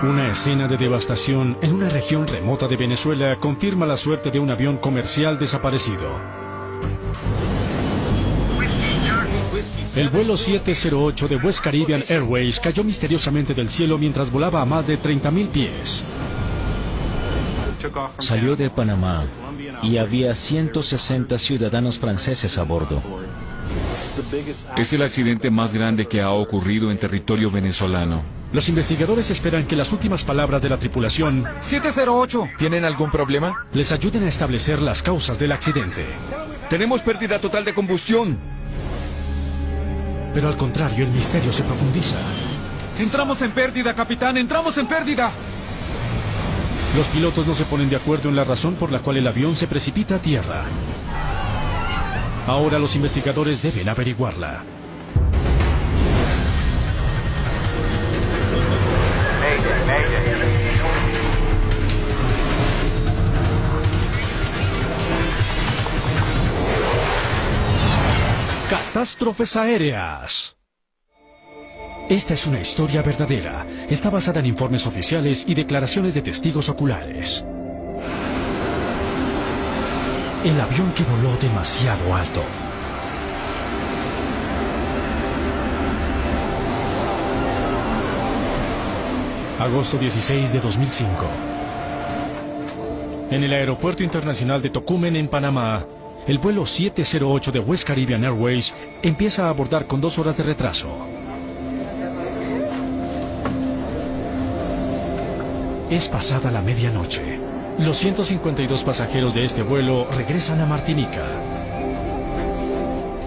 Una escena de devastación en una región remota de Venezuela confirma la suerte de un avión comercial desaparecido. El vuelo 708 de West Caribbean Airways cayó misteriosamente del cielo mientras volaba a más de 30.000 pies. Salió de Panamá y había 160 ciudadanos franceses a bordo. Es el accidente más grande que ha ocurrido en territorio venezolano. Los investigadores esperan que las últimas palabras de la tripulación 708. ¿Tienen algún problema? les ayuden a establecer las causas del accidente. Tenemos pérdida total de combustión. Pero al contrario, el misterio se profundiza. Entramos en pérdida, capitán. Entramos en pérdida. Los pilotos no se ponen de acuerdo en la razón por la cual el avión se precipita a tierra. Ahora los investigadores deben averiguarla. Catástrofes aéreas. Esta es una historia verdadera. Está basada en informes oficiales y declaraciones de testigos oculares. El avión que voló demasiado alto. Agosto 16 de 2005. En el Aeropuerto Internacional de Tocumen, en Panamá, el vuelo 708 de West Caribbean Airways empieza a abordar con 2 horas de retraso. Es pasada la medianoche. Los 152 pasajeros de este vuelo regresan a Martinica.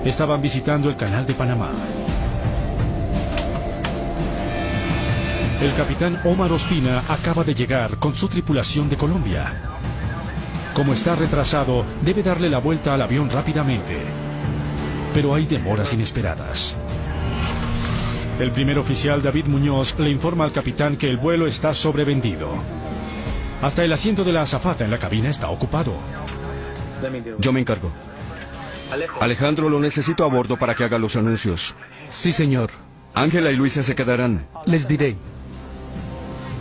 Estaban visitando el Canal de Panamá. El capitán Omar Ospina acaba de llegar con su tripulación de Colombia. Como está retrasado, debe darle la vuelta al avión rápidamente. Pero hay demoras inesperadas. El primer oficial, David Muñoz, le informa al capitán que el vuelo está sobrevendido. Hasta el asiento de la azafata en la cabina está ocupado. Yo me encargo. Alejandro, lo necesito a bordo para que haga los anuncios. Sí, señor. Ángela y Luisa se quedarán. Les diré.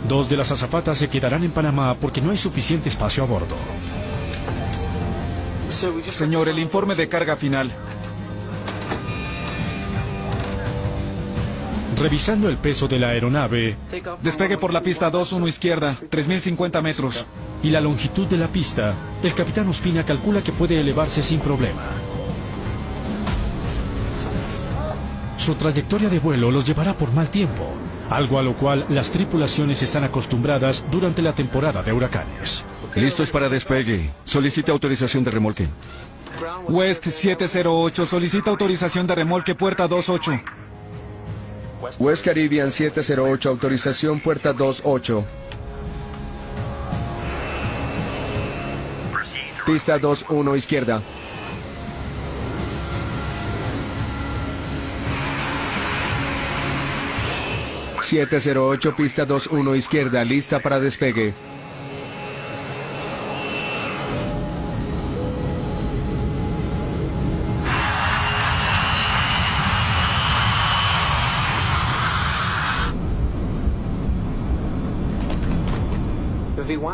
2 de las azafatas se quedarán en Panamá porque no hay suficiente espacio a bordo. Señor, el informe de carga final. Revisando el peso de la aeronave Despegue por la pista 21 izquierda, 3050 metros. y la longitud de la pista, el capitán Ospina calcula que puede elevarse sin problema. Su trayectoria de vuelo los llevará por mal tiempo, algo a lo cual las tripulaciones están acostumbradas durante la temporada de huracanes. Listos para despegue. Solicite autorización de remolque. West 708 solicita autorización de remolque puerta 28. West Caribbean 708, autorización puerta 28. Pista 21 izquierda. ...708, pista 21 izquierda, lista para despegue.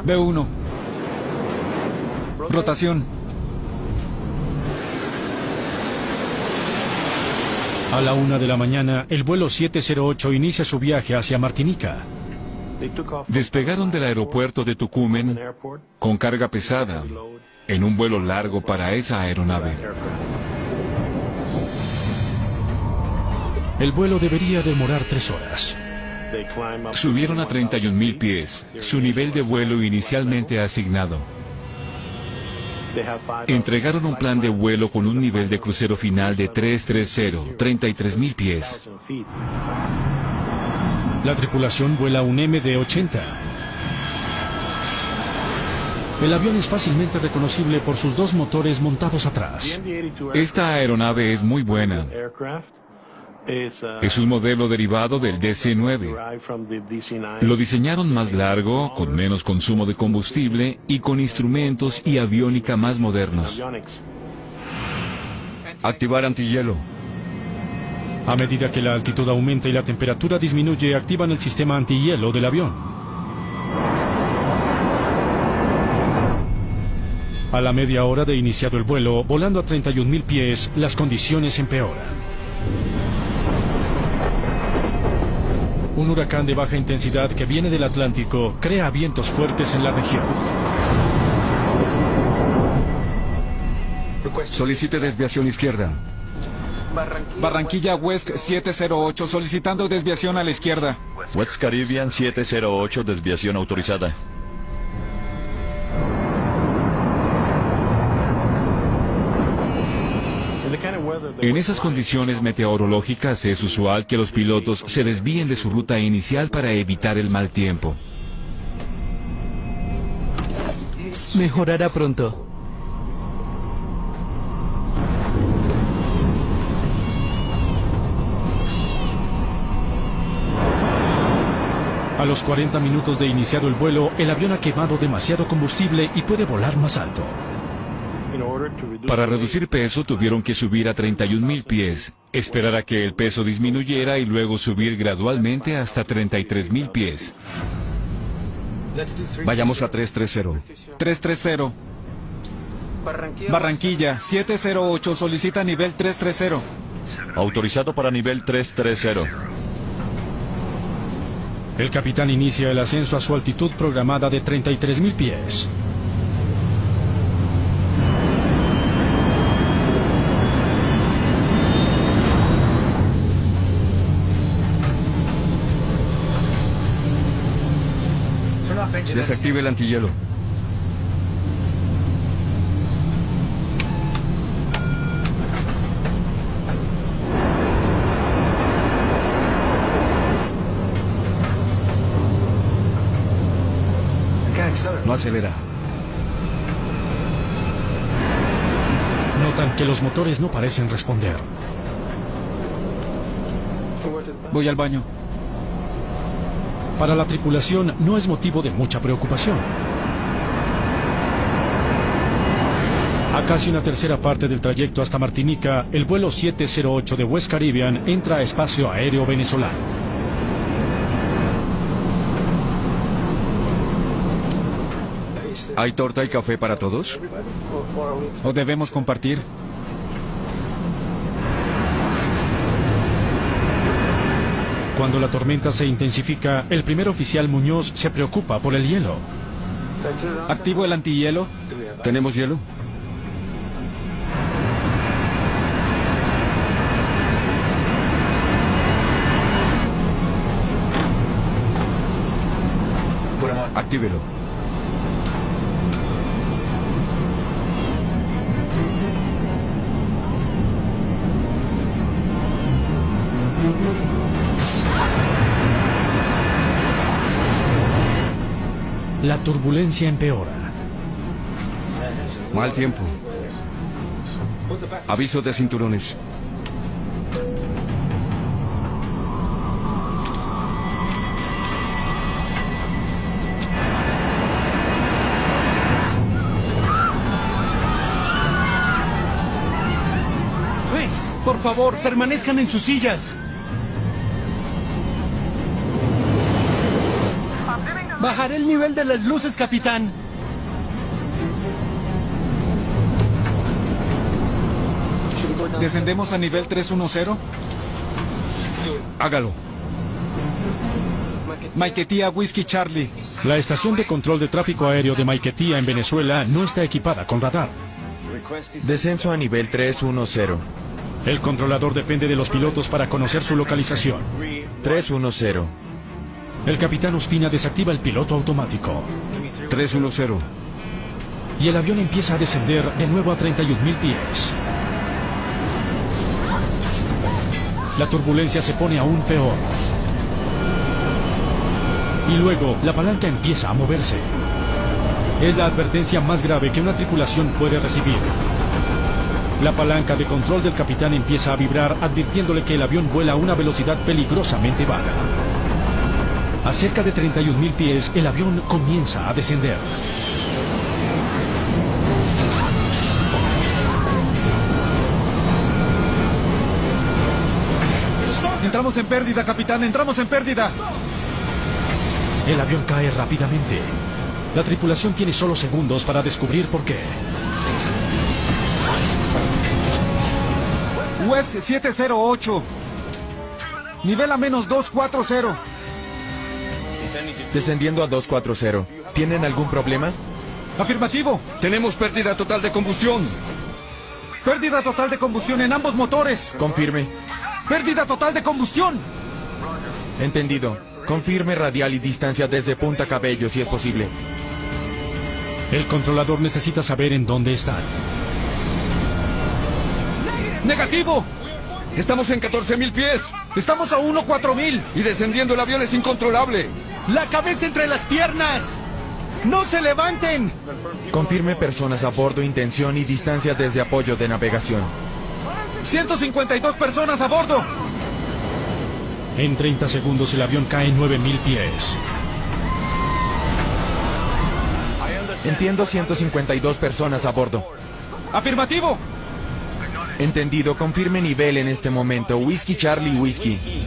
B1. Rotación. A la 1 de la mañana, el vuelo 708 inicia su viaje hacia Martinica. Despegaron del aeropuerto de Tocumen con carga pesada en un vuelo largo para esa aeronave. El vuelo debería demorar 3 horas. Subieron a 31.000 pies, su nivel de vuelo inicialmente asignado. Entregaron un plan de vuelo con un nivel de crucero final de 330, 33.000 pies. La tripulación vuela un MD-80. El avión es fácilmente reconocible por sus 2 motores montados atrás. Esta aeronave es muy buena. Es un modelo derivado del DC-9. Lo diseñaron más largo, con menos consumo de combustible y con instrumentos y aviónica más modernos. Activar antihielo. A medida que la altitud aumenta y la temperatura disminuye, activan el sistema antihielo del avión. A la media hora de iniciado el vuelo, volando a 31.000 pies, las condiciones empeoran. Un huracán de baja intensidad que viene del Atlántico crea vientos fuertes en la región. Solicite desviación izquierda. Barranquilla West 708, solicitando desviación a la izquierda. West Caribbean 708, desviación autorizada. En esas condiciones meteorológicas es usual que los pilotos se desvíen de su ruta inicial para evitar el mal tiempo. Mejorará pronto. A los 40 minutos de iniciado el vuelo, el avión ha quemado demasiado combustible y puede volar más alto. Para reducir peso tuvieron que subir a 31.000 pies, esperar a que el peso disminuyera y luego subir gradualmente hasta 33.000 pies. Vayamos a 330. 330. Barranquilla 708, solicita nivel 330. Autorizado para nivel 330. El capitán inicia el ascenso a su altitud programada de 33.000 pies. Desactive el antihielo. No acelera. Notan que los motores no parecen responder. Voy al baño. Para la tripulación no es motivo de mucha preocupación. A casi una tercera parte del trayecto hasta Martinica, el vuelo 708 de West Caribbean entra a espacio aéreo venezolano. ¿Hay torta y café para todos? ¿O debemos compartir? Cuando la tormenta se intensifica, el primer oficial Muñoz se preocupa por el hielo. ¿Activo el antihielo? ¿Tenemos hielo? Actívelo. La turbulencia empeora. Mal tiempo. Aviso de cinturones. Pues, por favor, permanezcan en sus sillas. Bajaré el nivel de las luces, capitán. ¿Descendemos a nivel 310? Hágalo. Maiquetía Whiskey Charlie. La estación de control de tráfico aéreo de Maiquetía en Venezuela no está equipada con radar. Descenso a nivel 310. El controlador depende de los pilotos para conocer su localización. 310. El capitán Ospina desactiva el piloto automático. 310. Y el avión empieza a descender de nuevo a 31.000 pies. La turbulencia se pone aún peor. Y luego, la palanca empieza a moverse. Es la advertencia más grave que una tripulación puede recibir. La palanca de control del capitán empieza a vibrar, advirtiéndole que el avión vuela a una velocidad peligrosamente baja. A cerca de 31.000 pies, el avión comienza a descender. Entramos en pérdida, capitán, entramos en pérdida. El avión cae rápidamente. La tripulación tiene solo segundos para descubrir por qué. West 708. Nivel a menos 240. Descendiendo a 240. ¿Tienen algún problema? Afirmativo. Tenemos pérdida total de combustión. Pérdida total de combustión en ambos motores. Confirme. Pérdida total de combustión. Entendido. Confirme radial y distancia desde Punta Cabello si es posible. El controlador necesita saber en dónde están. Negativo. Estamos en 14.000 pies. Estamos a 14000. Y descendiendo el avión es incontrolable. ¡La cabeza entre las piernas! ¡No se levanten! Confirme personas a bordo, intención y distancia desde apoyo de navegación. 152 personas a bordo. En 30 segundos el avión cae 9.000 pies. Entiendo 152 personas a bordo. Afirmativo. Entendido, confirme nivel en este momento. Whiskey Charlie Whiskey.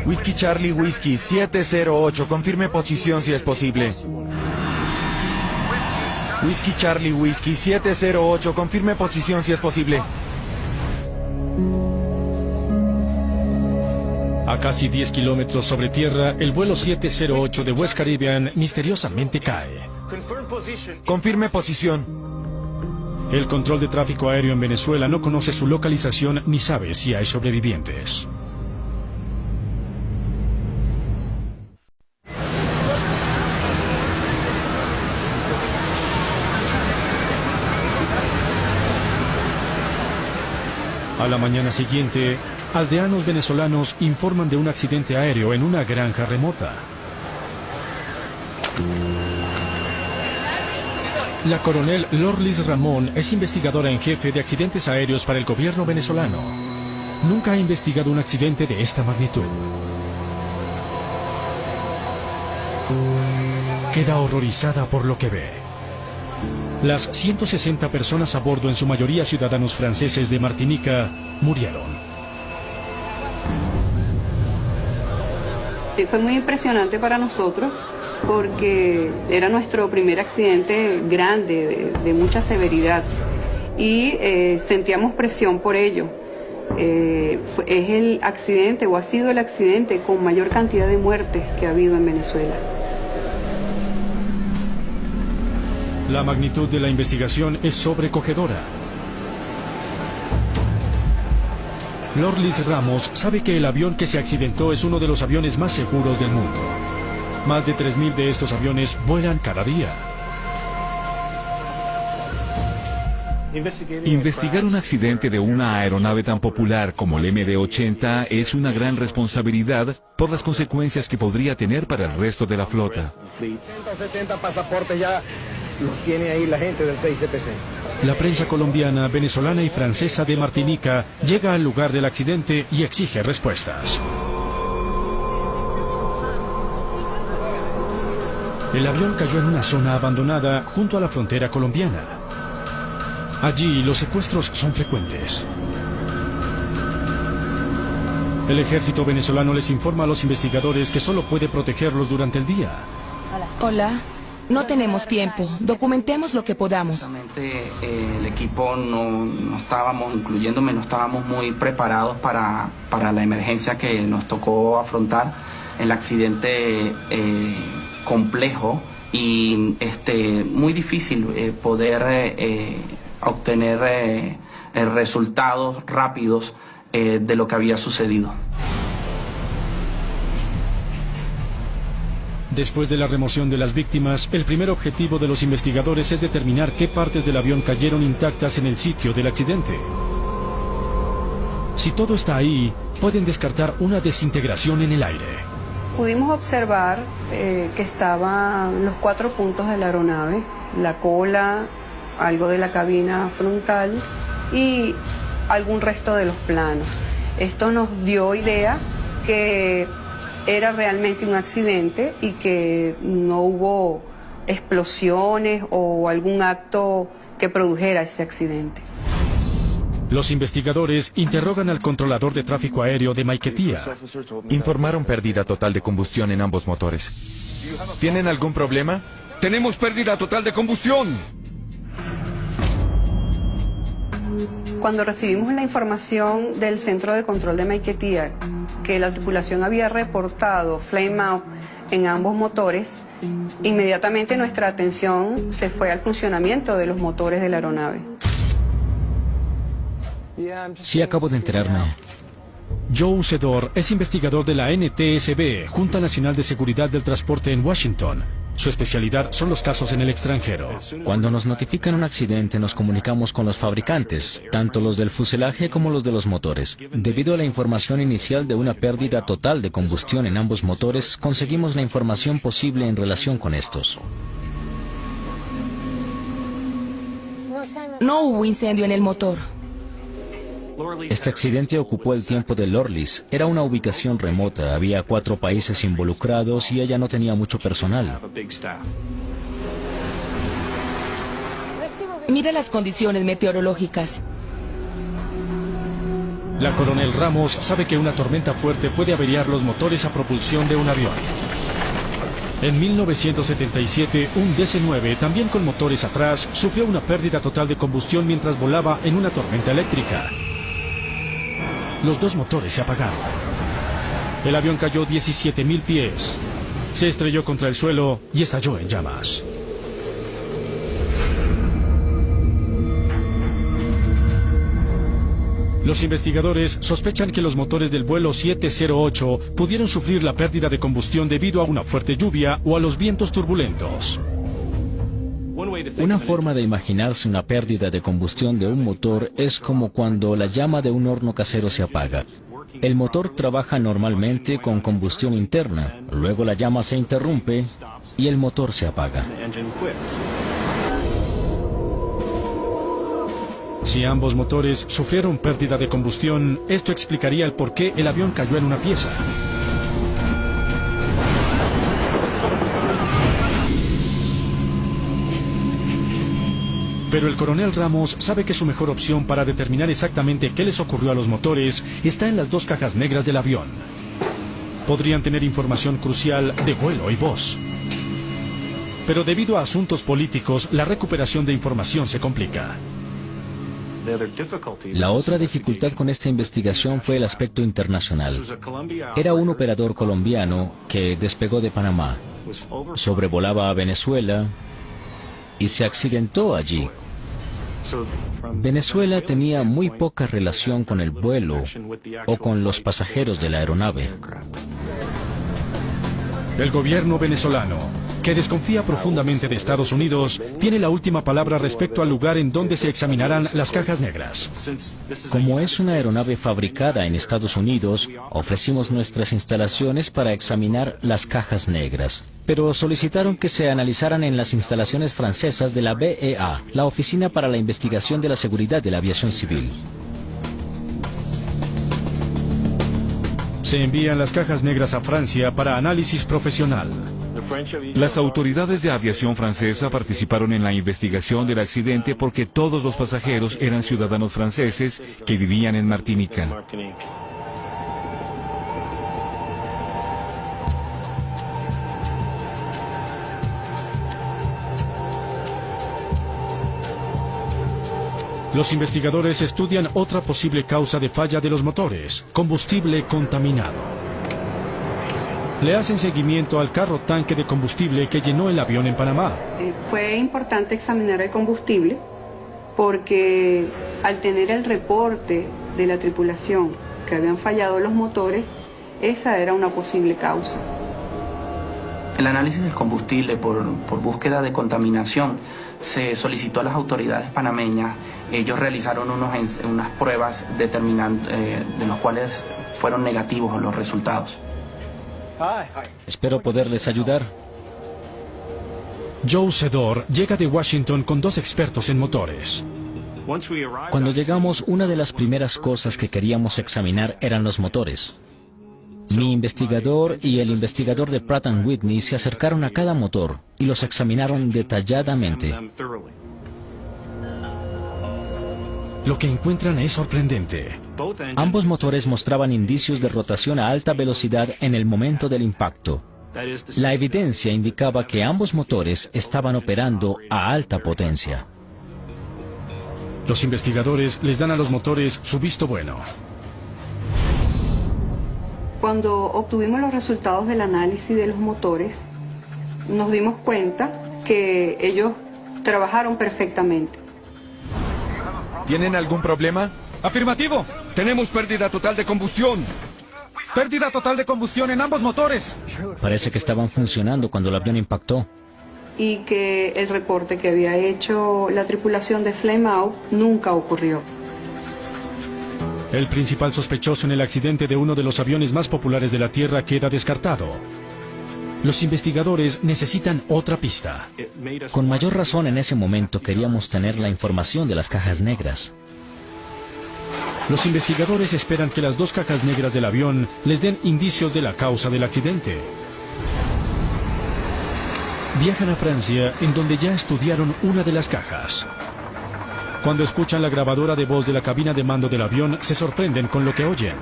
Whiskey Charlie Whiskey 708, confirme posición si es posible. Whiskey Charlie Whiskey 708, confirme posición si es posible. A casi 10 kilómetros sobre tierra, el vuelo 708 de West Caribbean misteriosamente cae. Confirme posición. El control de tráfico aéreo en Venezuela no conoce su localización ni sabe si hay sobrevivientes. A la mañana siguiente, aldeanos venezolanos informan de un accidente aéreo en una granja remota. La coronel Lorlis Ramón es investigadora en jefe de accidentes aéreos para el gobierno venezolano. Nunca ha investigado un accidente de esta magnitud. Queda horrorizada por lo que ve. Las 160 personas a bordo, en su mayoría ciudadanos franceses de Martinica, murieron. Fue muy impresionante para nosotros porque era nuestro primer accidente grande, de mucha severidad, y sentíamos presión por ello. Es el accidente, o ha sido el accidente con mayor cantidad de muertes que ha habido en Venezuela. La magnitud de la investigación es sobrecogedora. Lorlis Ramos sabe que el avión que se accidentó es uno de los aviones más seguros del mundo. Más de 3.000 de estos aviones vuelan cada día. Investigar un accidente de una aeronave tan popular como el MD-80 es una gran responsabilidad por las consecuencias que podría tener para el resto de la flota. 170 pasaportes ya los tiene ahí la gente del 6CPC. La prensa colombiana, venezolana y francesa de Martinica llega al lugar del accidente y exige respuestas. El avión cayó en una zona abandonada junto a la frontera colombiana. Allí los secuestros son frecuentes. El ejército venezolano les informa a los investigadores que solo puede protegerlos durante el día. Hola. No tenemos tiempo. Documentemos lo que podamos. El equipo no estábamos, incluyéndome, no estábamos muy preparados para la emergencia que nos tocó afrontar. El accidente complejo y muy difícil poder obtener resultados rápidos de lo que había sucedido. Después de la remoción de las víctimas, el primer objetivo de los investigadores es determinar qué partes del avión cayeron intactas en el sitio del accidente. Si todo está ahí, pueden descartar una desintegración en el aire. Pudimos observar que estaban los 4 puntos de la aeronave, la cola, algo de la cabina frontal y algún resto de los planos. Esto nos dio idea que era realmente un accidente y que no hubo explosiones o algún acto que produjera ese accidente. Los investigadores interrogan al controlador de tráfico aéreo de Maiquetía. Informaron pérdida total de combustión en ambos motores. ¿Tienen algún problema? Tenemos pérdida total de combustión. Cuando recibimos la información del Centro de Control de Maiquetía que la tripulación había reportado flame out en ambos motores, inmediatamente nuestra atención se fue al funcionamiento de los motores de la aeronave. Sí, acabo de enterarme. Joe Sedor es investigador de la NTSB, Junta Nacional de Seguridad del Transporte en Washington. Su especialidad son los casos en el extranjero. Cuando nos notifican un accidente, nos comunicamos con los fabricantes, tanto los del fuselaje como los de los motores. Debido a la información inicial de una pérdida total de combustión en ambos motores, conseguimos la información posible en relación con estos. No hubo incendio en el motor. Este accidente ocupó el tiempo de Lorlis. Era una ubicación remota, había 4 países involucrados y ella no tenía mucho personal. Mira las condiciones meteorológicas. La coronel Ramos sabe que una tormenta fuerte puede averiar los motores a propulsión de un avión. En 1977, un DC-9, también con motores atrás, sufrió una pérdida total de combustión mientras volaba en una tormenta eléctrica. Los 2 motores se apagaron. El avión cayó 17.000 pies. Se estrelló contra el suelo y estalló en llamas. Los investigadores sospechan que los motores del vuelo 708 pudieron sufrir la pérdida de combustión debido a una fuerte lluvia o a los vientos turbulentos. Una forma de imaginarse una pérdida de combustión de un motor es como cuando la llama de un horno casero se apaga. El motor trabaja normalmente con combustión interna, luego la llama se interrumpe y el motor se apaga. Si ambos motores sufrieron pérdida de combustión, esto explicaría el por qué el avión cayó en una pieza. Pero el coronel Ramos sabe que su mejor opción para determinar exactamente qué les ocurrió a los motores está en las 2 cajas negras del avión. Podrían tener información crucial de vuelo y voz. Pero debido a asuntos políticos, la recuperación de información se complica. La otra dificultad con esta investigación fue el aspecto internacional. Era un operador colombiano que despegó de Panamá, sobrevolaba a Venezuela y se accidentó allí. Venezuela tenía muy poca relación con el vuelo o con los pasajeros de la aeronave. El gobierno venezolano, que desconfía profundamente de Estados Unidos, tiene la última palabra respecto al lugar en donde se examinarán las cajas negras. Como es una aeronave fabricada en Estados Unidos, ofrecimos nuestras instalaciones para examinar las cajas negras. Pero solicitaron que se analizaran en las instalaciones francesas de la BEA, la Oficina para la Investigación de la Seguridad de la Aviación Civil. Se envían las cajas negras a Francia para análisis profesional. Las autoridades de aviación francesa participaron en la investigación del accidente porque todos los pasajeros eran ciudadanos franceses que vivían en Martinica. Los investigadores estudian otra posible causa de falla de los motores: combustible contaminado. Le hacen seguimiento al carro tanque de combustible que llenó el avión en Panamá. Fue importante examinar el combustible porque al tener el reporte de la tripulación que habían fallado los motores, esa era una posible causa. El análisis del combustible por búsqueda de contaminación se solicitó a las autoridades panameñas. Ellos realizaron unas pruebas determinando, de los cuales fueron negativos los resultados. Espero poderles ayudar. Joe Sedor llega de Washington con 2 expertos en motores. Cuando llegamos, una de las primeras cosas que queríamos examinar eran los motores. Mi investigador y el investigador de Pratt & Whitney se acercaron a cada motor y los examinaron detalladamente. Lo que encuentran es sorprendente. Ambos motores mostraban indicios de rotación a alta velocidad en el momento del impacto. La evidencia indicaba que ambos motores estaban operando a alta potencia. Los investigadores les dan a los motores su visto bueno. Cuando obtuvimos los resultados del análisis de los motores, nos dimos cuenta que ellos trabajaron perfectamente. ¿Tienen algún problema? ¡Afirmativo! Tenemos pérdida total de combustión. ¡Pérdida total de combustión en ambos motores! Parece que estaban funcionando cuando el avión impactó. Y que el reporte que había hecho la tripulación de Flame Out nunca ocurrió. El principal sospechoso en el accidente de uno de los aviones más populares de la Tierra queda descartado. Los investigadores necesitan otra pista. Con mayor razón en ese momento queríamos tener la información de las cajas negras. Los investigadores esperan que las dos cajas negras del avión les den indicios de la causa del accidente. Viajan a Francia, en donde ya estudiaron una de las cajas. Cuando escuchan la grabadora de voz de la cabina de mando del avión, se sorprenden con lo que oyen.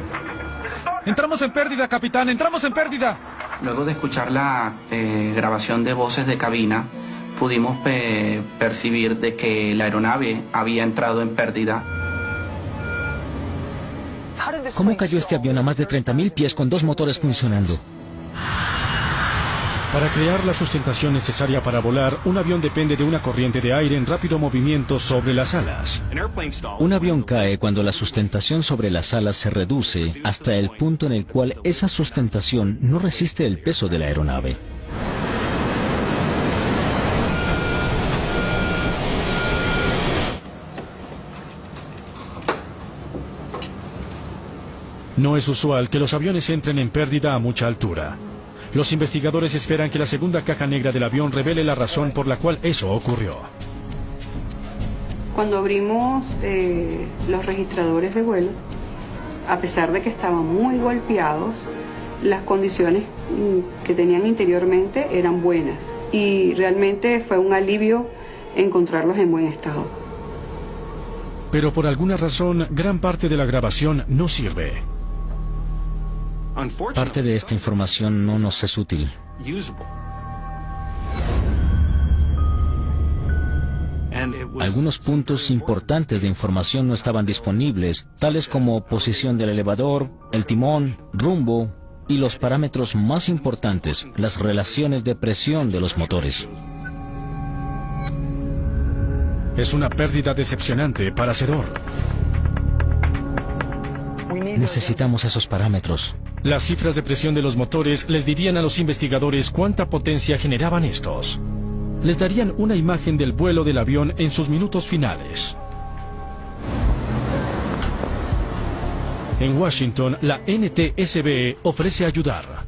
¡Entramos en pérdida, capitán! ¡Entramos en pérdida! Luego de escuchar la grabación de voces de cabina, pudimos percibir de que la aeronave había entrado en pérdida. ¿Cómo cayó este avión a más de 30.000 pies con dos motores funcionando? Para crear la sustentación necesaria para volar, un avión depende de una corriente de aire en rápido movimiento sobre las alas. Un avión cae cuando la sustentación sobre las alas se reduce hasta el punto en el cual esa sustentación no resiste el peso de la aeronave. No es usual que los aviones entren en pérdida a mucha altura. Los investigadores esperan que la segunda caja negra del avión revele la razón por la cual eso ocurrió. Cuando abrimos los registradores de vuelo, a pesar de que estaban muy golpeados, las condiciones que tenían interiormente eran buenas y realmente fue un alivio encontrarlos en buen estado. Pero por alguna razón, gran parte de la grabación no sirve. Parte de esta información no nos es útil. Algunos puntos importantes de información no estaban disponibles, tales como posición del elevador, el timón, rumbo y los parámetros más importantes, las relaciones de presión de los motores. Es una pérdida decepcionante para Sedor. Necesitamos esos parámetros. Las cifras de presión de los motores les dirían a los investigadores cuánta potencia generaban estos. Les darían una imagen del vuelo del avión en sus minutos finales. En Washington, la NTSB ofrece ayudar.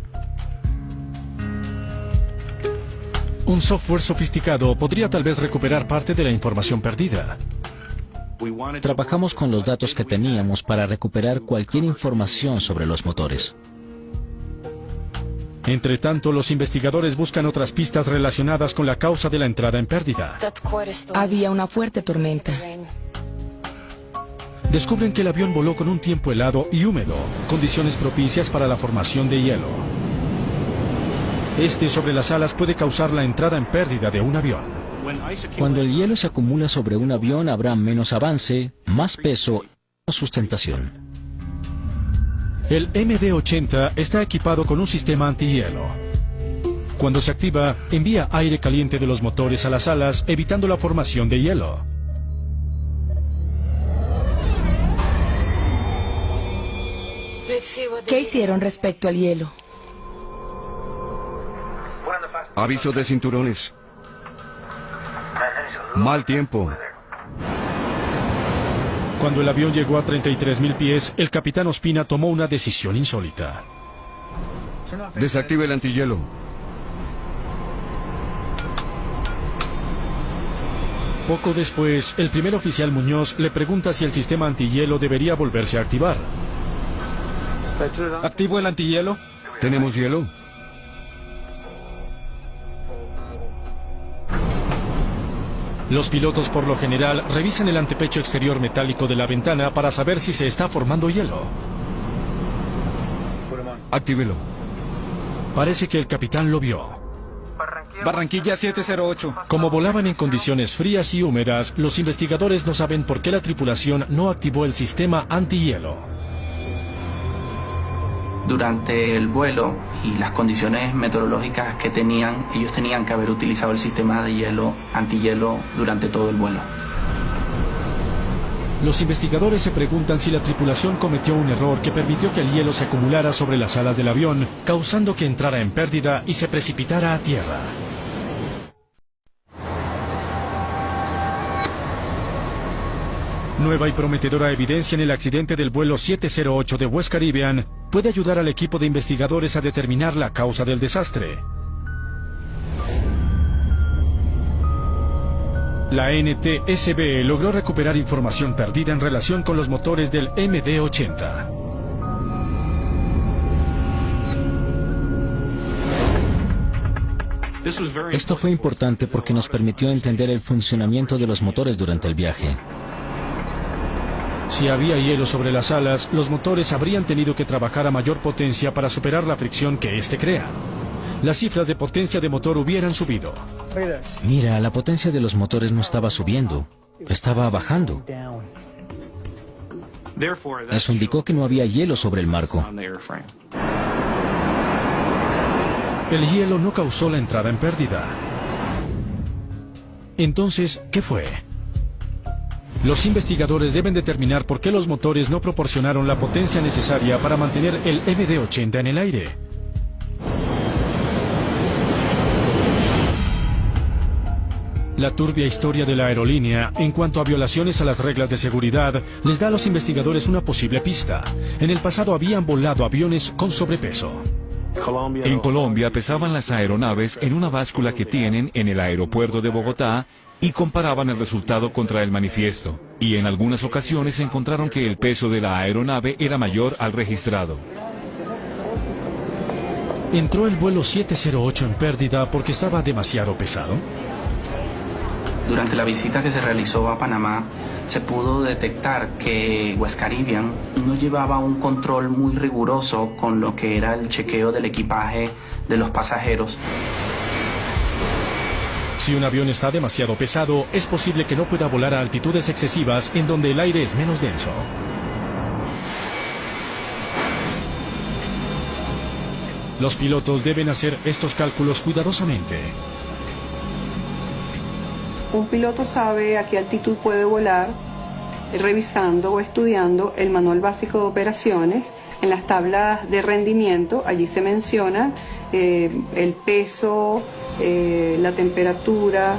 Un software sofisticado podría tal vez recuperar parte de la información perdida. Trabajamos con los datos que teníamos para recuperar cualquier información sobre los motores. Entre tanto, los investigadores buscan otras pistas relacionadas con la causa de la entrada en pérdida. Había una fuerte tormenta. Descubren que el avión voló con un tiempo helado y húmedo, condiciones propicias para la formación de hielo. Este sobre las alas puede causar la entrada en pérdida de un avión. Cuando el hielo se acumula sobre un avión habrá menos avance, más peso y menos sustentación. El MD-80 está equipado con un sistema antihielo. Cuando se activa, envía aire caliente de los motores a las alas, evitando la formación de hielo. ¿Qué hicieron respecto al hielo? Aviso de cinturones. Mal tiempo. Cuando el avión llegó a 33.000 pies, el capitán Ospina tomó una decisión insólita. Desactive el antihielo. Poco después, el primer oficial Muñoz le pregunta si el sistema antihielo debería volverse a activar. ¿Activo el antihielo? ¿Tenemos hielo? Los pilotos por lo general revisan el antepecho exterior metálico de la ventana para saber si se está formando hielo. Actívelo. Parece que el capitán lo vio. Barranquilla 708. Como volaban en condiciones frías y húmedas, los investigadores no saben por qué la tripulación no activó el sistema antihielo. Durante el vuelo y las condiciones meteorológicas que tenían, ellos tenían que haber utilizado el sistema de hielo, antihielo durante todo el vuelo. Los investigadores se preguntan si la tripulación cometió un error que permitió que el hielo se acumulara sobre las alas del avión, causando que entrara en pérdida y se precipitara a tierra. Nueva y prometedora evidencia en el accidente del vuelo 708 de West Caribbean puede ayudar al equipo de investigadores a determinar la causa del desastre. La NTSB logró recuperar información perdida en relación con los motores del MD-80. Esto fue importante porque nos permitió entender el funcionamiento de los motores durante el viaje. Si había hielo sobre las alas, los motores habrían tenido que trabajar a mayor potencia para superar la fricción que éste crea. Las cifras de potencia de motor hubieran subido. Mira, la potencia de los motores no estaba subiendo, estaba bajando. Eso indicó que no había hielo sobre el marco. El hielo no causó la entrada en pérdida. Entonces, ¿qué fue? Los investigadores deben determinar por qué los motores no proporcionaron la potencia necesaria para mantener el MD-80 en el aire. La turbia historia de la aerolínea en cuanto a violaciones a las reglas de seguridad les da a los investigadores una posible pista. En el pasado habían volado aviones con sobrepeso. En Colombia pesaban las aeronaves en una báscula que tienen en el aeropuerto de Bogotá y comparaban el resultado contra el manifiesto. Y en algunas ocasiones encontraron que el peso de la aeronave era mayor al registrado. ¿Entró el vuelo 708 en pérdida porque estaba demasiado pesado? Durante la visita que se realizó a Panamá, se pudo detectar que West Caribbean no llevaba un control muy riguroso con lo que era el chequeo del equipaje de los pasajeros. Si un avión está demasiado pesado, es posible que no pueda volar a altitudes excesivas en donde el aire es menos denso. Los pilotos deben hacer estos cálculos cuidadosamente. Un piloto sabe a qué altitud puede volar revisando o estudiando el manual básico de operaciones. En las tablas de rendimiento, allí se menciona el peso, la temperatura.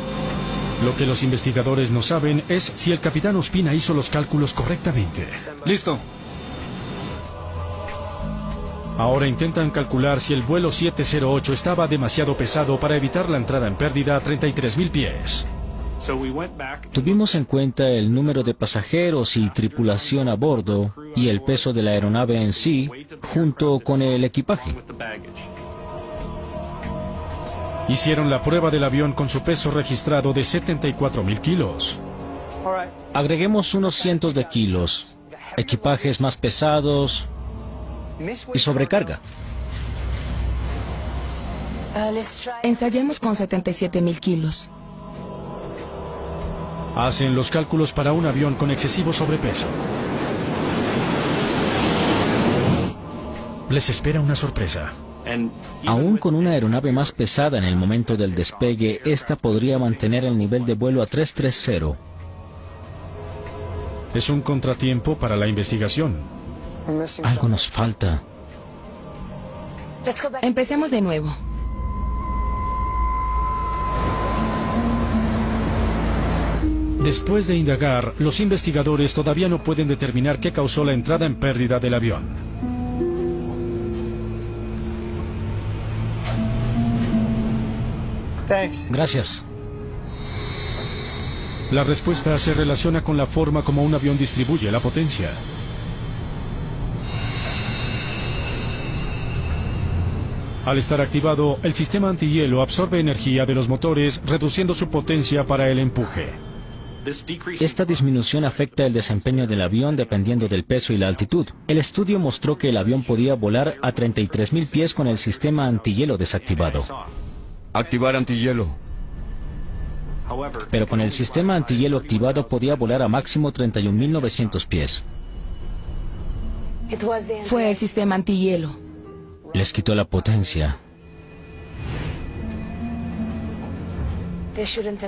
Lo que los investigadores no saben es si el capitán Ospina hizo los cálculos correctamente. Listo. Ahora intentan calcular si el vuelo 708 estaba demasiado pesado para evitar la entrada en pérdida a 33.000 pies. Tuvimos en cuenta el número de pasajeros y tripulación a bordo y el peso de la aeronave en sí, junto con el equipaje. Hicieron la prueba del avión con su peso registrado de 74.000 kilos. Agreguemos unos cientos de kilos, equipajes más pesados y sobrecarga. Ensayemos con 77.000 kilos. Hacen los cálculos para un avión con excesivo sobrepeso. Les espera una sorpresa. Aún con una aeronave más pesada en el momento del despegue, esta podría mantener el nivel de vuelo a 330. Es un contratiempo para la investigación. Algo nos falta. Empecemos de nuevo. Después de indagar, los investigadores todavía no pueden determinar qué causó la entrada en pérdida del avión. Gracias. La respuesta se relaciona con la forma como un avión distribuye la potencia. Al estar activado, el sistema antihielo absorbe energía de los motores, reduciendo su potencia para el empuje. Esta disminución afecta el desempeño del avión dependiendo del peso y la altitud. El estudio mostró que el avión podía volar a 33.000 pies con el sistema antihielo desactivado. Activar antihielo. Pero con el sistema antihielo activado podía volar a máximo 31.900 pies. Fue el sistema antihielo. Les quitó la potencia.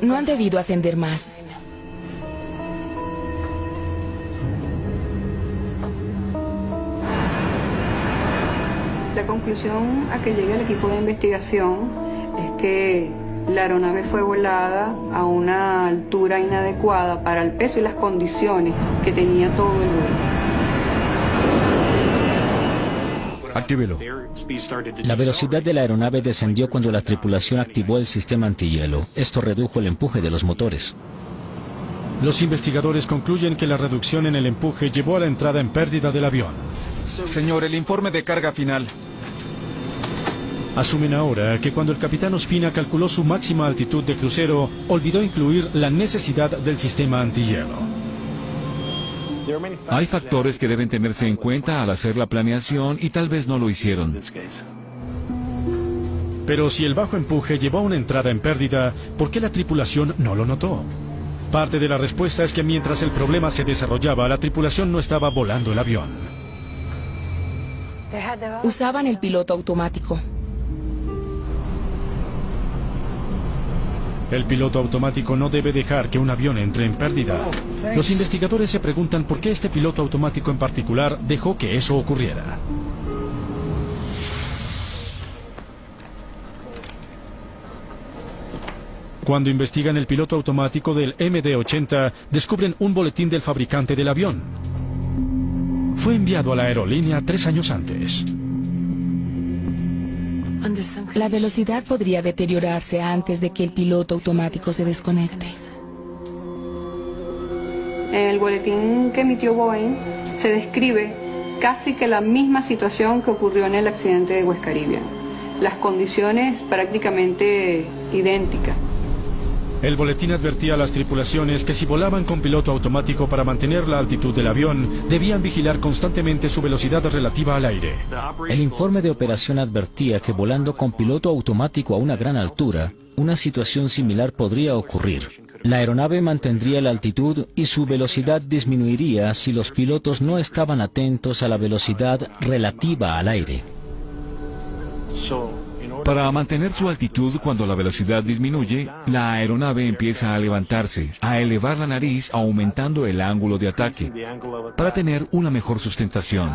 No han debido ascender más. La conclusión a que llega el equipo de investigación es que la aeronave fue volada a una altura inadecuada para el peso y las condiciones que tenía todo el vuelo. Actívelo. La velocidad de la aeronave descendió cuando la tripulación activó el sistema antihielo. Esto redujo el empuje de los motores. Los investigadores concluyen que la reducción en el empuje llevó a la entrada en pérdida del avión. Señor, el informe de carga final. Asumen ahora que cuando el capitán Ospina calculó su máxima altitud de crucero, olvidó incluir la necesidad del sistema antihielo. Hay factores que deben tenerse en cuenta al hacer la planeación y tal vez no lo hicieron. Pero si el bajo empuje llevó a una entrada en pérdida, ¿por qué la tripulación no lo notó? Parte de la respuesta es que mientras el problema se desarrollaba, la tripulación no estaba volando el avión. Usaban el piloto automático. El piloto automático no debe dejar que un avión entre en pérdida. Los investigadores se preguntan por qué este piloto automático en particular dejó que eso ocurriera. Cuando investigan el piloto automático del MD-80, descubren un boletín del fabricante del avión. Fue enviado a la aerolínea 3 años antes. La velocidad podría deteriorarse antes de que el piloto automático se desconecte. En el boletín que emitió Boeing se describe casi que la misma situación que ocurrió en el accidente de West Caribbean. Las condiciones prácticamente idénticas. El boletín advertía a las tripulaciones que si volaban con piloto automático para mantener la altitud del avión, debían vigilar constantemente su velocidad relativa al aire. El informe de operación advertía que volando con piloto automático a una gran altura, una situación similar podría ocurrir. La aeronave mantendría la altitud y su velocidad disminuiría si los pilotos no estaban atentos a la velocidad relativa al aire. Para mantener su altitud cuando la velocidad disminuye, la aeronave empieza a levantarse, a elevar la nariz aumentando el ángulo de ataque, para tener una mejor sustentación.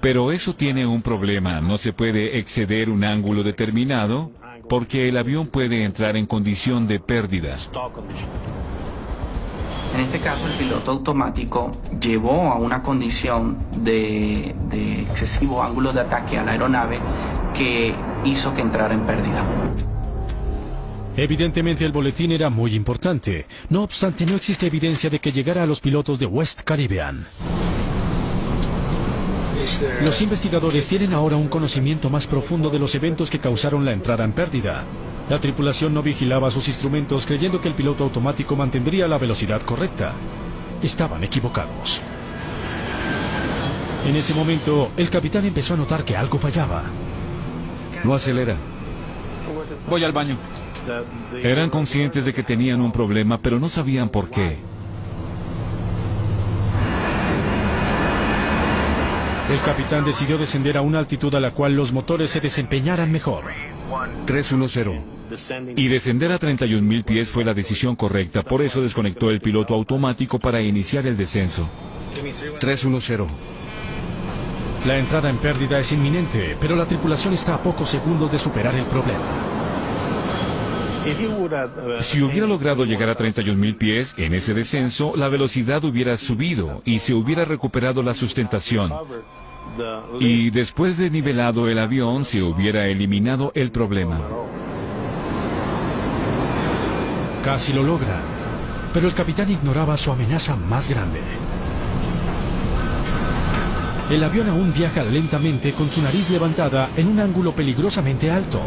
Pero eso tiene un problema, no se puede exceder un ángulo determinado, porque el avión puede entrar en condición de pérdida. En este caso, el piloto automático llevó a una condición de excesivo ángulo de ataque a la aeronave que hizo que entrara en pérdida. Evidentemente el boletín era muy importante. No obstante, no existe evidencia de que llegara a los pilotos de West Caribbean. Los investigadores tienen ahora un conocimiento más profundo de los eventos que causaron la entrada en pérdida. La tripulación no vigilaba sus instrumentos creyendo que el piloto automático mantendría la velocidad correcta. Estaban equivocados. En ese momento, el capitán empezó a notar que algo fallaba. No acelera. Voy al baño. Eran conscientes de que tenían un problema, pero no sabían por qué. El capitán decidió descender a una altitud a la cual los motores se desempeñaran mejor. 310. Y descender a 31.000 pies fue la decisión correcta, por eso desconectó el piloto automático para iniciar el descenso. 310. La entrada en pérdida es inminente, pero la tripulación está a pocos segundos de superar el problema. Si hubiera logrado llegar a 31.000 pies en ese descenso, la velocidad hubiera subido y se hubiera recuperado la sustentación. Y después de nivelado el avión, se hubiera eliminado el problema. Casi lo logra, pero el capitán ignoraba su amenaza más grande. El avión aún viaja lentamente con su nariz levantada en un ángulo peligrosamente alto.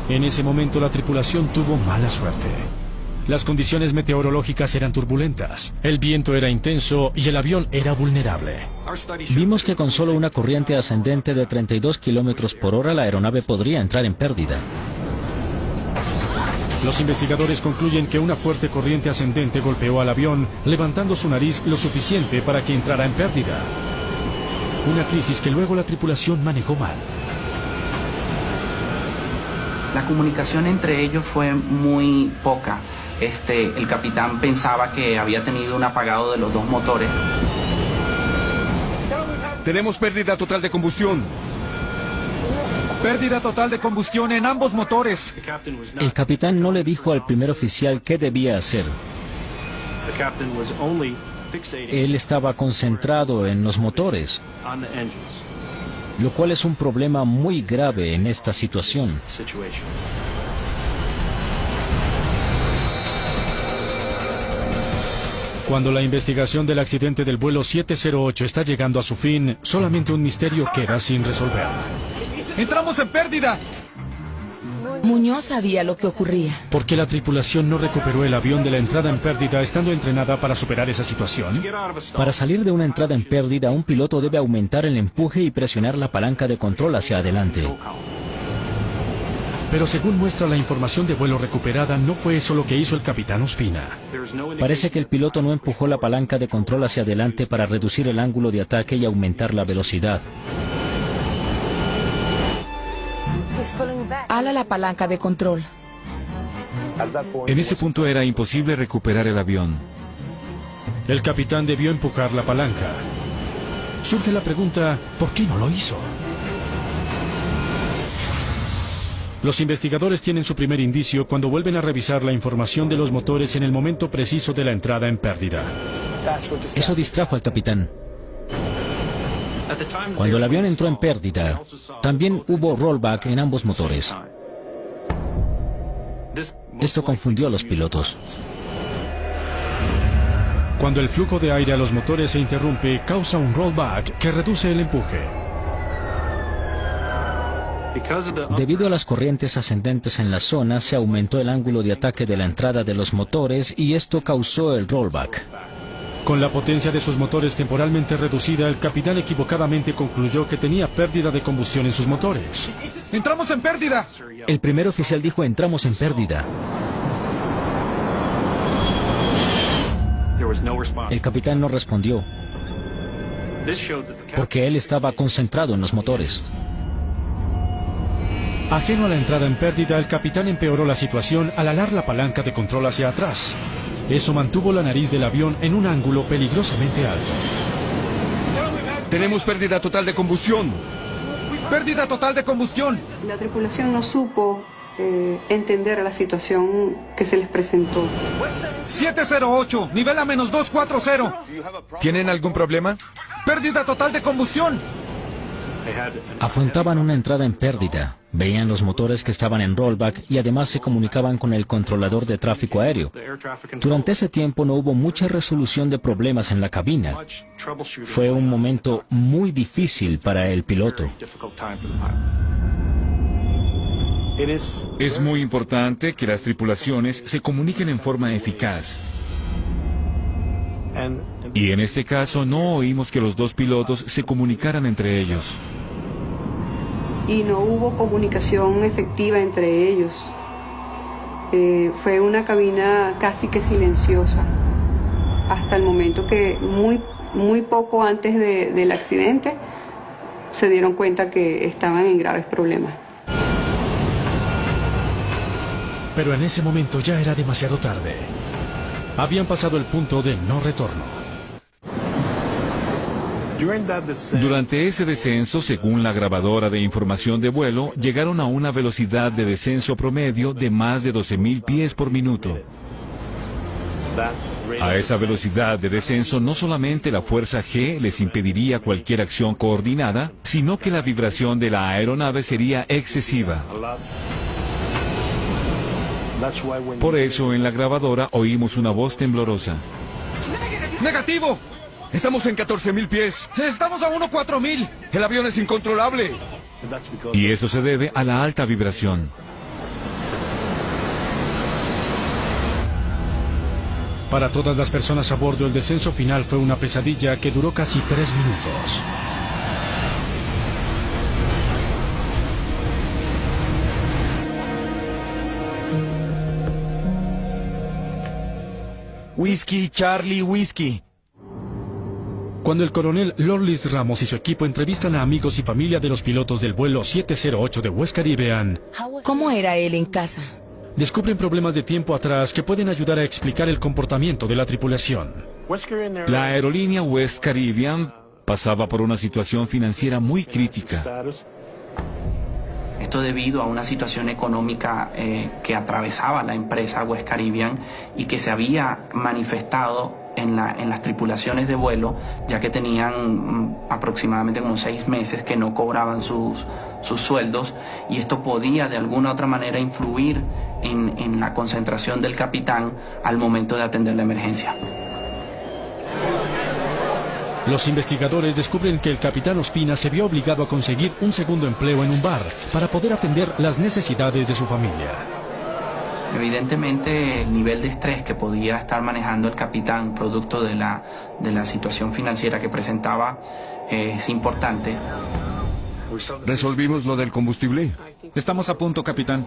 En ese momento la tripulación tuvo mala suerte. Las condiciones meteorológicas eran turbulentas, el viento era intenso y el avión era vulnerable. Vimos que con solo una corriente ascendente de 32 kilómetros por hora la aeronave podría entrar en pérdida. Los investigadores concluyen que una fuerte corriente ascendente golpeó al avión, levantando su nariz lo suficiente para que entrara en pérdida. Una crisis que luego la tripulación manejó mal. La comunicación entre ellos fue muy poca. El capitán pensaba que había tenido un apagado de los dos motores. Tenemos pérdida total de combustión. Pérdida total de combustión en ambos motores. El capitán no le dijo al primer oficial qué debía hacer. Él estaba concentrado en los motores, lo cual es un problema muy grave en esta situación. Cuando la investigación del accidente del vuelo 708 está llegando a su fin, solamente un misterio queda sin resolver. ¡Entramos en pérdida! Muñoz sabía lo que ocurría. ¿Por qué la tripulación no recuperó el avión de la entrada en pérdida estando entrenada para superar esa situación? Para salir de una entrada en pérdida, un piloto debe aumentar el empuje y presionar la palanca de control hacia adelante. Pero según muestra la información de vuelo recuperada, no fue eso lo que hizo el capitán Ospina. Parece que el piloto no empujó la palanca de control hacia adelante para reducir el ángulo de ataque y aumentar la velocidad. Ala la palanca de control. En ese punto era imposible recuperar el avión. El capitán debió empujar la palanca. Surge la pregunta, ¿por qué no lo hizo? Los investigadores tienen su primer indicio cuando vuelven a revisar la información de los motores en el momento preciso de la entrada en pérdida. Eso distrajo al capitán. Cuando el avión entró en pérdida, también hubo rollback en ambos motores. Esto confundió a los pilotos. Cuando el flujo de aire a los motores se interrumpe, causa un rollback que reduce el empuje. Debido a las corrientes ascendentes en la zona, se aumentó el ángulo de ataque de la entrada de los motores y esto causó el rollback. Con la potencia de sus motores temporalmente reducida, el capitán equivocadamente concluyó que tenía pérdida de combustión en sus motores. ¡Entramos en pérdida! El primer oficial dijo: entramos en pérdida. El capitán no respondió, porque él estaba concentrado en los motores. Ajeno a la entrada en pérdida, el capitán empeoró la situación al alar la palanca de control hacia atrás. Eso mantuvo la nariz del avión en un ángulo peligrosamente alto. Tenemos pérdida total de combustión. ¡Pérdida total de combustión! La tripulación no supo entender la situación que se les presentó. 708, nivel a -240. ¿Tienen algún problema? ¡Pérdida total de combustión! Afrontaban una entrada en pérdida, veían los motores que estaban en rollback y además se comunicaban con el controlador de tráfico aéreo. Durante ese tiempo no hubo mucha resolución de problemas en la cabina. Fue un momento muy difícil para el piloto. Es muy importante que las tripulaciones se comuniquen en forma eficaz. Y en este caso no oímos que los dos pilotos se comunicaran entre ellos. Y no hubo comunicación efectiva entre ellos. Fue una cabina casi que silenciosa. Hasta el momento que muy poco antes del accidente se dieron cuenta que estaban en graves problemas. Pero en ese momento ya era demasiado tarde. Habían pasado el punto de no retorno. Durante ese descenso, según la grabadora de información de vuelo, llegaron a una velocidad de descenso promedio de más de 12.000 pies por minuto. A esa velocidad de descenso no solamente la fuerza G les impediría cualquier acción coordinada, sino que la vibración de la aeronave sería excesiva. Por eso en la grabadora oímos una voz temblorosa. ¡Negativo! Estamos en 14.000 pies. ¡Estamos a 1.4000! El avión es incontrolable. Y eso se debe a la alta vibración. Para todas las personas a bordo, el descenso final fue una pesadilla que duró casi 3 minutos. Whisky, Charlie, whisky. Cuando el coronel Lorlis Ramos y su equipo entrevistan a amigos y familia de los pilotos del vuelo 708 de West Caribbean, ¿cómo era él en casa? Descubren problemas de tiempo atrás que pueden ayudar a explicar el comportamiento de la tripulación. La aerolínea West Caribbean pasaba por una situación financiera muy crítica. Esto debido a una situación económica que atravesaba la empresa West Caribbean y que se había manifestado en las tripulaciones de vuelo, ya que tenían aproximadamente como 6 meses que no cobraban sus sueldos, y esto podía de alguna u otra manera influir en la concentración del capitán al momento de atender la emergencia. Los investigadores descubren que el capitán Ospina se vio obligado a conseguir un segundo empleo en un bar para poder atender las necesidades de su familia. Evidentemente, el nivel de estrés que podía estar manejando el capitán producto de la situación financiera que presentaba es importante. ¿Resolvimos lo del combustible? Estamos a punto, capitán.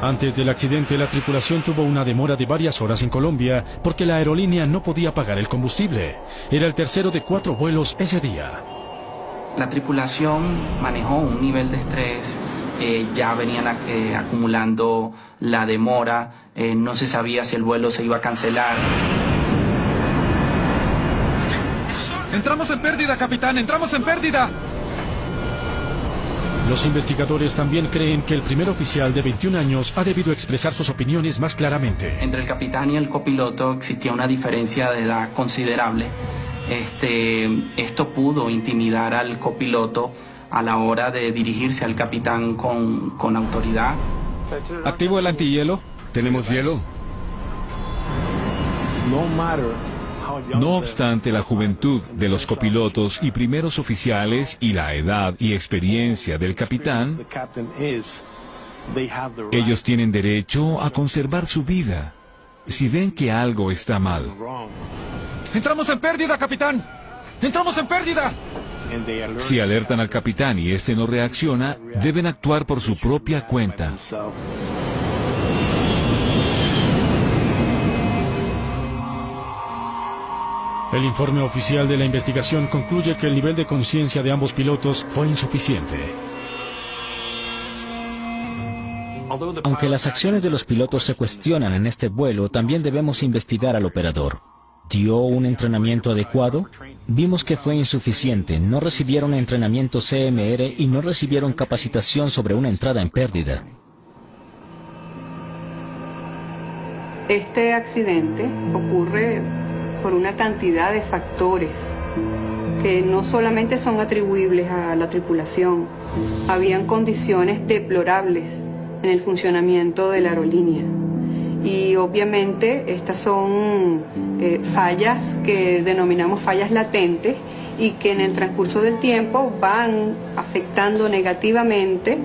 Antes del accidente, la tripulación tuvo una demora de varias horas en Colombia porque la aerolínea no podía pagar el combustible. Era el tercero de 4 vuelos ese día. La tripulación manejó un nivel de estrés, ya venían acumulando la demora, no se sabía si el vuelo se iba a cancelar. ¡Entramos en pérdida, capitán! ¡Entramos en pérdida! Los investigadores también creen que el primer oficial de 21 años ha debido expresar sus opiniones más claramente. Entre el capitán y el copiloto existía una diferencia de edad considerable. Esto pudo intimidar al copiloto a la hora de dirigirse al capitán con autoridad. ¿Activo el antihielo? ¿Tenemos hielo? No obstante la juventud de los copilotos y primeros oficiales y la edad y experiencia del capitán, ellos tienen derecho a conservar su vida si ven que algo está mal. ¡Entramos en pérdida, capitán! ¡Entramos en pérdida! Si alertan al capitán y este no reacciona, deben actuar por su propia cuenta. El informe oficial de la investigación concluye que el nivel de conciencia de ambos pilotos fue insuficiente. Aunque las acciones de los pilotos se cuestionan en este vuelo, también debemos investigar al operador. ¿Dio un entrenamiento adecuado? Vimos que fue insuficiente, no recibieron entrenamiento CMR y no recibieron capacitación sobre una entrada en pérdida. Este accidente ocurre por una cantidad de factores que no solamente son atribuibles a la tripulación. Habían condiciones deplorables en el funcionamiento de la aerolínea. Y obviamente estas son fallas que denominamos fallas latentes y que en el transcurso del tiempo van afectando negativamente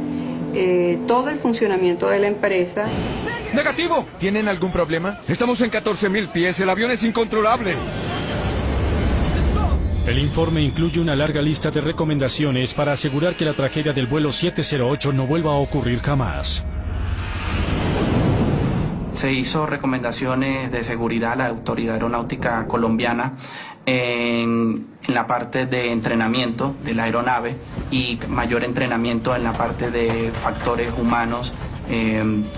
todo el funcionamiento de la empresa. ¡Negativo! ¿Tienen algún problema? Estamos en 14.000 pies, el avión es incontrolable. El informe incluye una larga lista de recomendaciones para asegurar que la tragedia del vuelo 708 no vuelva a ocurrir jamás. Se hizo recomendaciones de seguridad a la Autoridad Aeronáutica Colombiana en la parte de entrenamiento de la aeronave y mayor entrenamiento en la parte de factores humanos.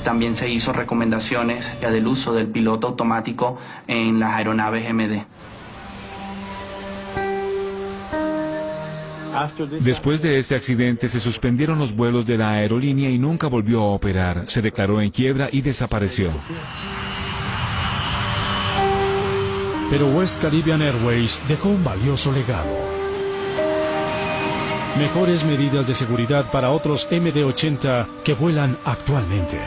También se hizo recomendaciones ya del uso del piloto automático en las aeronaves MD. Después de este accidente se suspendieron los vuelos de la aerolínea y nunca volvió a operar. Se declaró en quiebra y desapareció. Pero West Caribbean Airways dejó un valioso legado. Mejores medidas de seguridad para otros MD-80 que vuelan actualmente.